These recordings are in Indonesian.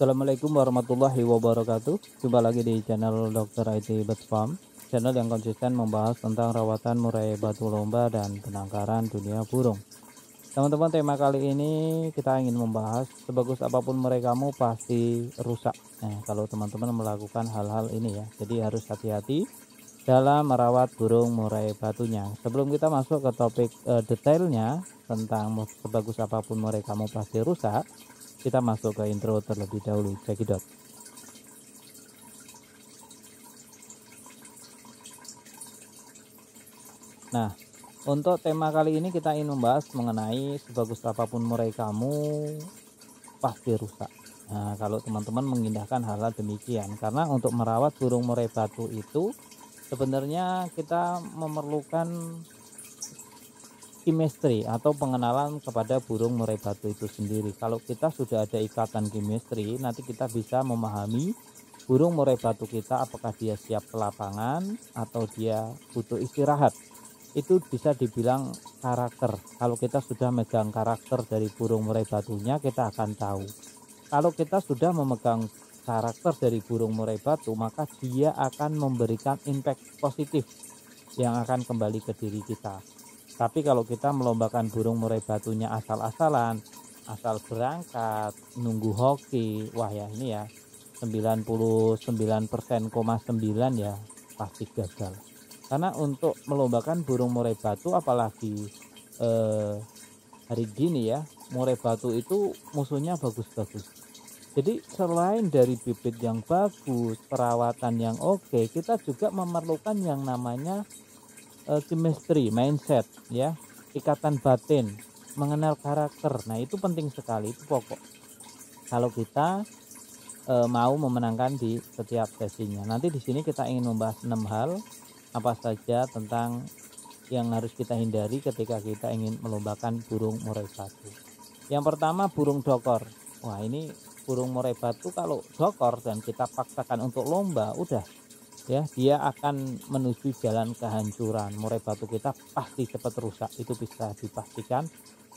Assalamualaikum warahmatullahi wabarakatuh. Jumpa lagi di channel Dr. IT Bird Farm, channel yang konsisten membahas tentang rawatan murai batu lomba dan penangkaran dunia burung. Teman-teman, tema kali ini kita ingin membahas sebagus apapun murai kamu pasti rusak. Nah, kalau teman-teman melakukan hal-hal ini ya, jadi harus hati-hati dalam merawat burung murai batunya. Sebelum kita masuk ke topik detailnya tentang sebagus apapun murai kamu pasti rusak, kita masuk ke intro terlebih dahulu. Cekidot. Nah, untuk tema kali ini kita ingin membahas mengenai sebagus apapun murai kamu pasti rusak. Nah, kalau teman-teman mengindahkan hal-hal demikian, karena untuk merawat burung murai batu itu sebenarnya kita memerlukan chemistry atau pengenalan kepada burung murai batu itu sendiri. Kalau kita sudah ada ikatan chemistry, nanti kita bisa memahami burung murai batu kita apakah dia siap ke lapangan atau dia butuh istirahat. Itu bisa dibilang karakter. Kalau kita sudah megang karakter dari burung murai batunya, kita akan tahu. Kalau kita sudah memegang karakter dari burung murai batu, maka dia akan memberikan impact positif yang akan kembali ke diri kita. Tapi kalau kita melombakan burung murai batunya asal-asalan, asal berangkat, nunggu hoki, wah ya ini ya 99,9% ya pasti gagal. Karena untuk melombakan burung murai batu, apalagi hari gini ya, murai batu itu musuhnya bagus-bagus. Jadi selain dari bibit yang bagus, perawatan yang oke, kita juga memerlukan yang namanya chemistry, mindset ya, ikatan batin, mengenal karakter. Nah, itu penting sekali, itu pokok kalau kita mau memenangkan di setiap sesinya. Nanti di sini kita ingin membahas 6 hal apa saja tentang yang harus kita hindari ketika kita ingin melombakan burung murai batu. Yang pertama, burung dokor. Wah, ini burung murai batu kalau dokor dan kita paksakan untuk lomba, udah ya, dia akan menuju jalan kehancuran. Murai batu kita pasti cepat rusak, itu bisa dipastikan,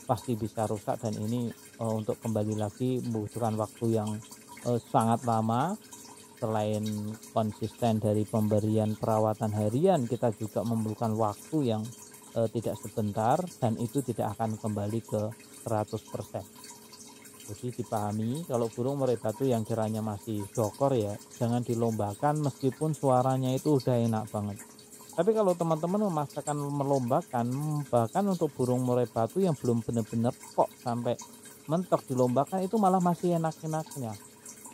pasti bisa rusak. Dan ini untuk kembali lagi membutuhkan waktu yang sangat lama. Selain konsisten dari pemberian perawatan harian, kita juga memerlukan waktu yang tidak sebentar, dan itu tidak akan kembali ke 100%. Jadi dipahami, kalau burung murai batu yang kiranya masih dokor ya, jangan dilombakan meskipun suaranya itu udah enak banget. Tapi kalau teman-teman memaksakan melombakan, bahkan untuk burung murai batu yang belum benar-benar kok sampai mentok dilombakan, itu malah masih enak-enaknya.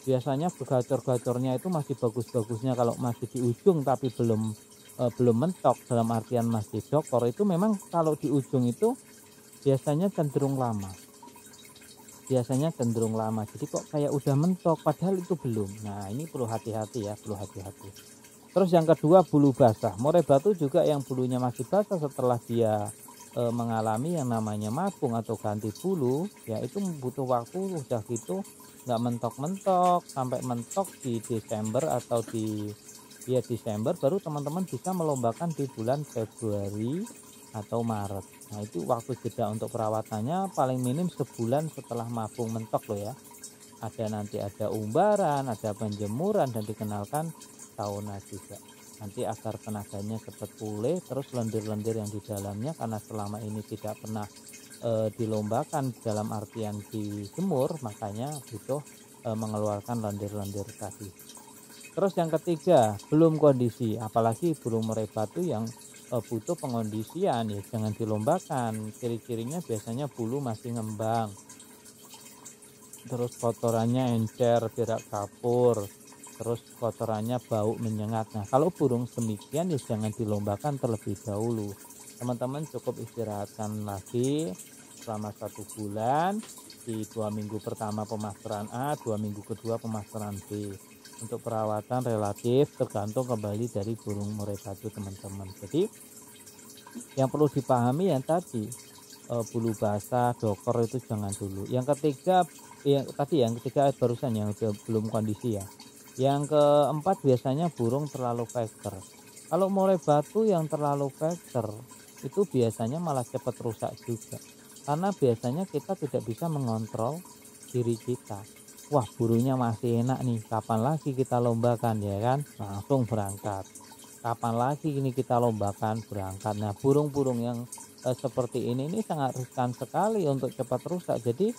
Biasanya gacor-gacornya itu masih bagus-bagusnya kalau masih di ujung tapi belum mentok, dalam artian masih dokor, itu memang kalau di ujung itu biasanya cenderung lama. Jadi kok kayak udah mentok padahal itu belum. Nah, ini perlu hati-hati ya, perlu hati-hati. Terus yang kedua, bulu basah. Murai batu juga yang bulunya masih basah setelah dia mengalami yang namanya mabung atau ganti bulu ya, itu butuh waktu. Udah gitu nggak mentok-mentok, sampai mentok di Desember atau di Desember, baru teman-teman bisa melombakan di bulan Februari atau Maret. Nah, itu waktu jeda untuk perawatannya paling minim sebulan setelah mabung mentok loh ya. Nanti ada umbaran, ada penjemuran, dan dikenalkan tahunan juga. Nanti agar tenaganya cepat pulih, terus lendir-lendir yang di dalamnya karena selama ini tidak pernah dilombakan dalam artian dijemur, makanya butuh mengeluarkan lendir-lendir tadi. Terus yang ketiga, belum kondisi, apalagi burung murai batu yang butuh pengondisian ya, jangan dilombakan. Ciri-cirinya biasanya bulu masih ngembang, terus kotorannya encer, tidak kapur, terus kotorannya bau menyengat. Nah, kalau burung demikian ya jangan dilombakan terlebih dahulu. Teman-teman cukup istirahatkan lagi selama 1 bulan. Di 2 minggu pertama pemasteran A, 2 minggu kedua pemasteran B. Untuk perawatan relatif tergantung kembali dari burung murai batu teman-teman. Jadi yang perlu dipahami yang tadi, bulu basah, dokor itu jangan dulu. Yang ketiga, yang ketiga barusan yang belum kondisi ya. Yang keempat, biasanya burung terlalu vector. Kalau murai batu yang terlalu vector itu biasanya malah cepat rusak juga, karena biasanya kita tidak bisa mengontrol diri kita. wah burungnya masih enak nih, kapan lagi kita lombakan ya kan, langsung berangkat. Kapan lagi ini kita lombakan, berangkat. Nah burung-burung yang seperti ini sangat riskan sekali untuk cepat rusak. Jadi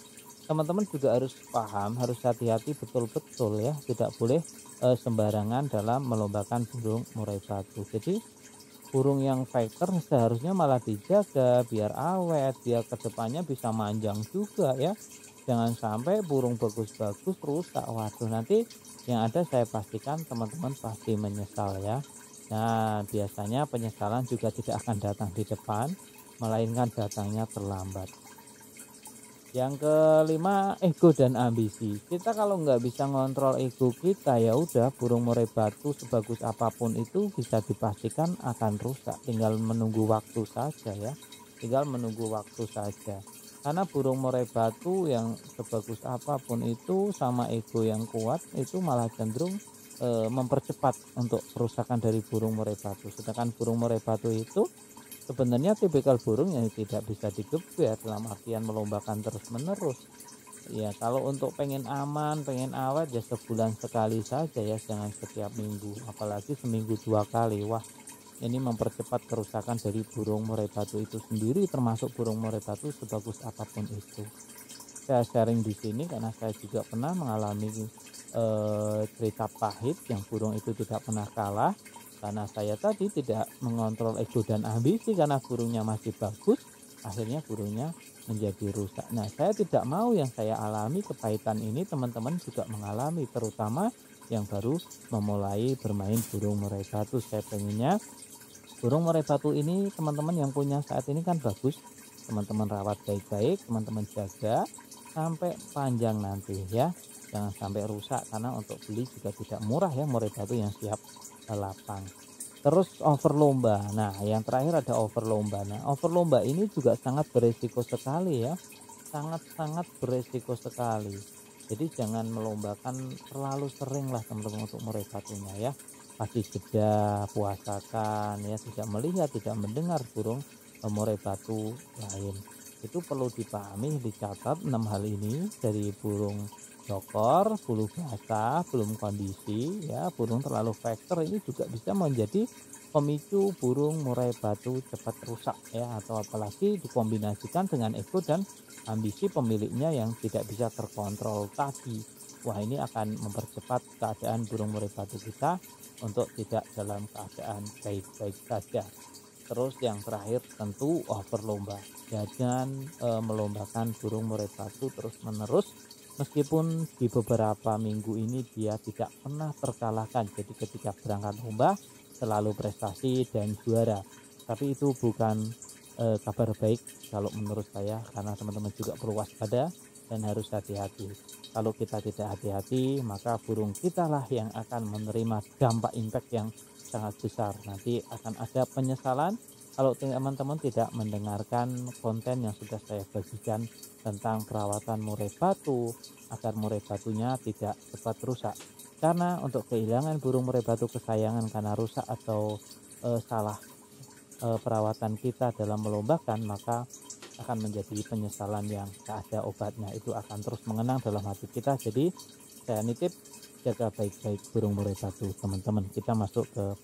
teman-teman juga harus paham, harus hati-hati betul-betul ya, tidak boleh sembarangan dalam melombakan burung murai batu. Jadi burung yang fighter seharusnya malah dijaga biar awet, biar kedepannya bisa manjang juga ya. Jangan sampai burung bagus-bagus rusak. Waduh, nanti yang ada saya pastikan teman-teman pasti menyesal ya. Nah, biasanya penyesalan juga tidak akan datang di depan, melainkan datangnya terlambat. Yang kelima, ego dan ambisi. Kita kalau nggak bisa ngontrol ego kita, ya udah burung murai batu sebagus apapun itu bisa dipastikan akan rusak. Tinggal menunggu waktu saja ya. Tinggal menunggu waktu saja. Karena burung murai batu yang sebagus apapun itu sama ego yang kuat itu malah cenderung mempercepat untuk kerusakan dari burung murai batu. Sedangkan burung murai batu itu sebenarnya tipikal burung yang tidak bisa digeber dalam artian melombakan terus-menerus. Ya, kalau untuk pengen aman, pengen awet ya sebulan sekali saja ya, jangan setiap minggu, apalagi seminggu 2 kali. Wah, ini mempercepat kerusakan dari burung murai batu itu sendiri, termasuk burung murai batu sebagus apapun itu. Saya sharing di sini karena saya juga pernah mengalami cerita pahit yang burung itu tidak pernah kalah. Karena saya tadi tidak mengontrol ego dan ambisi, karena burungnya masih bagus, akhirnya burungnya menjadi rusak. Nah, saya tidak mau yang saya alami kepahitan ini teman-teman juga mengalami, terutama yang baru memulai bermain burung murai batu. Saya pengennya burung murai batu ini teman-teman yang punya saat ini kan bagus, teman-teman rawat baik-baik, teman-teman jaga sampai panjang nanti ya. Jangan sampai rusak, karena untuk beli juga tidak murah ya murai batu yang siap lapang. Terus over lomba. Nah, yang terakhir ada over lomba. Nah, over lomba ini juga sangat beresiko sekali ya. Sangat-sangat beresiko sekali. Jadi jangan melombakan terlalu sering lah teman-teman untuk murai batunya ya. Kasih jeda, puasakan ya, tidak melihat, tidak mendengar burung murai batu lain. Itu perlu dipahami, dicatat 6 hal ini dari burung dokor, bulu basah, belum kondisi ya, burung terlalu vektor ini juga bisa menjadi pemicu burung murai batu cepat rusak ya, atau apalagi dikombinasikan dengan ego dan ambisi pemiliknya yang tidak bisa terkontrol tadi. Wah, ini akan mempercepat keadaan burung murai batu kita untuk tidak dalam keadaan baik-baik saja. Terus yang terakhir tentu over lomba. Jangan melombakan burung murai batu terus-menerus. Meskipun di beberapa minggu ini dia tidak pernah terkalahkan, jadi ketika berangkat lomba selalu prestasi dan juara. Tapi itu bukan kabar baik kalau menurut saya, karena teman-teman juga perlu waspada dan harus hati-hati. Kalau kita tidak hati-hati, maka burung kita lah yang akan menerima dampak impact yang sangat besar. Nanti akan ada penyesalan kalau teman-teman tidak mendengarkan konten yang sudah saya bagikan tentang perawatan murai batu agar murai batunya tidak cepat rusak. Karena untuk kehilangan burung murai batu kesayangan karena rusak atau salah perawatan kita dalam melombakan, maka akan menjadi penyesalan yang tak ada obatnya. Itu akan terus mengenang dalam hati kita. Jadi saya nitip, jaga baik-baik burung murai batu teman-teman. Kita masuk ke